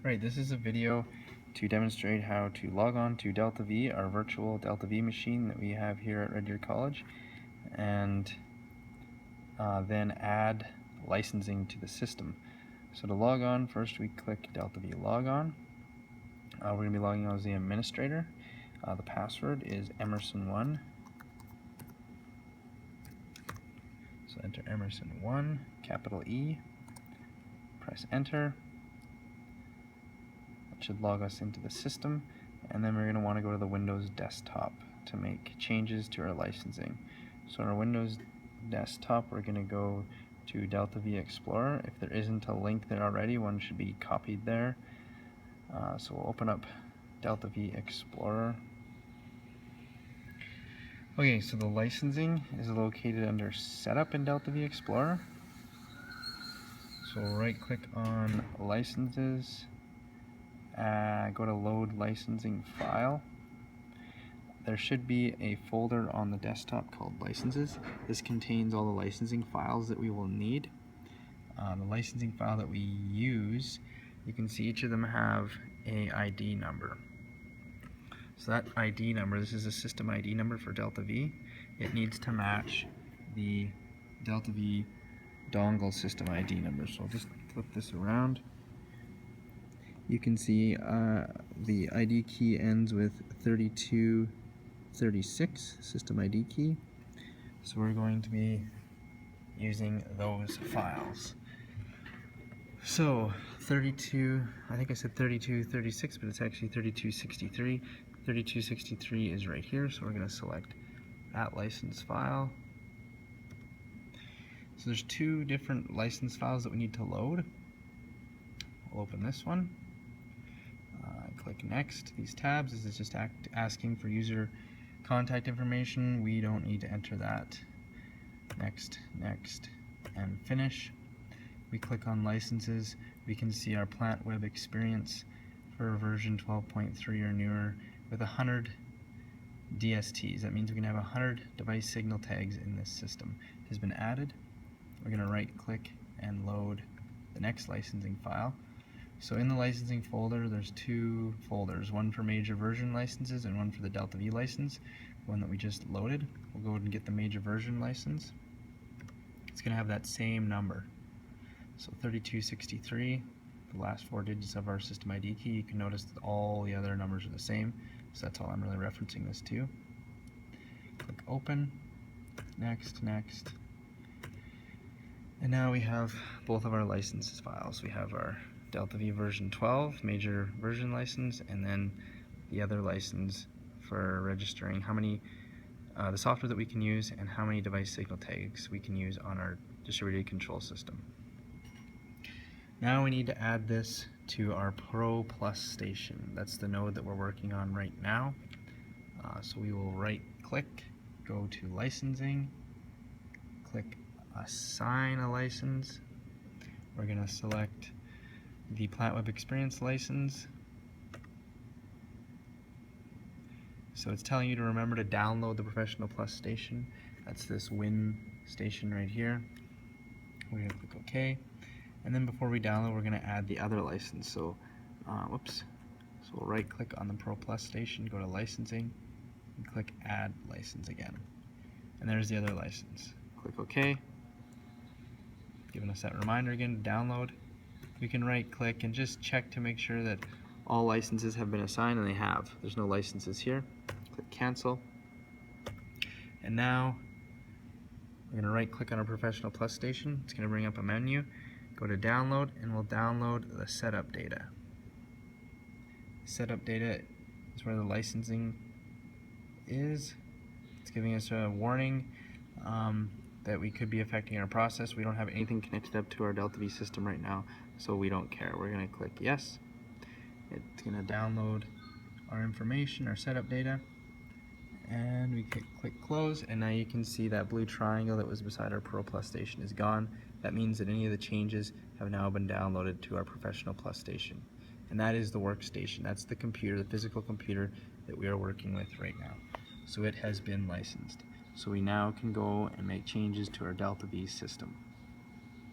Right, this is a video to demonstrate how to log on to DeltaV, our virtual DeltaV machine that we have here at Red Deer College, and then add licensing to the system. So to log on, first we click DeltaV Logon. We're going to be logging on as the administrator. The password is Emerson1. So enter Emerson1, capital E, press enter. That should log us into the system, and then we're going to want to go to the Windows desktop to make changes to our licensing. So on our Windows desktop, we're going to go to DeltaV Explorer. If there isn't a link there already, one should be copied there. So we'll open up DeltaV Explorer. Okay, so the licensing is located under Setup in DeltaV Explorer. So we'll right click on Licenses, go to Load Licensing File. There should be a folder on the desktop called Licenses. This contains all the licensing files that we will need. The licensing file that we use, you can see each of them have a ID number. So that ID number, this is a system ID number for DeltaV. It needs to match the DeltaV dongle system ID number. So I'll just flip this around. You can see the ID key ends with 3236, system ID key. So we're going to be using those files. So 32, I think I said 3236, but it's actually 3263. 3263 is right here, so we're going to select that license file. So there's two different license files that we need to load. We'll open this one. Click next. These tabs, this is just asking for user contact information. We don't need to enter that. Next, next, and finish. We click on licenses. We can see our plant web experience for version 12.3 or newer with 100 DSTs. That means we can have 100 device signal tags in this system. It has been added. We're going to right click and load the next licensing file. So in the licensing folder, there's two folders, one for major version licenses and one for the DeltaV license, one that we just loaded. We'll go ahead and get the major version license. It's going to have that same number. So 3263, the last four digits of our system ID key. You can notice that all the other numbers are the same, so that's all I'm really referencing this to. Click open, next, next. And now we have both of our licenses files. We have our DeltaV version 12, major version license, and then the other license for registering how many, the software that we can use and how many device signal tags we can use on our distributed control system. Now we need to add this to our Pro Plus station. That's the node that we're working on right now. So we will right click, go to licensing, click assign a license. We're going to select the Plant Web Experience license. So it's telling you to remember to download the Professional Plus station. That's this Win station right here. We're going to click OK. And then before we download, we're going to add the other license. So, So we'll right click on the Pro Plus station, go to licensing, and click add license again. And there's the other license. Click OK. Giving us that reminder again to download. We can right click and just check to make sure that all licenses have been assigned, and they have. There's no licenses here. Click cancel. And now we're going to right click on our Professional Plus station. It's going to bring up a menu. Go to download, and we'll download the setup data. Setup data is where the licensing is. It's giving us a warning that we could be affecting our process. We don't have anything connected up to our DeltaV system right now, so we don't care. We're going to click yes. It's going to download our information, our setup data, and we click close, and now you can see that blue triangle that was beside our Pro Plus station is gone. That means that any of the changes have now been downloaded to our Professional Plus station. And that is the workstation. That's the computer, the physical computer that we are working with right now. So it has been licensed. So we now can go and make changes to our DeltaV system.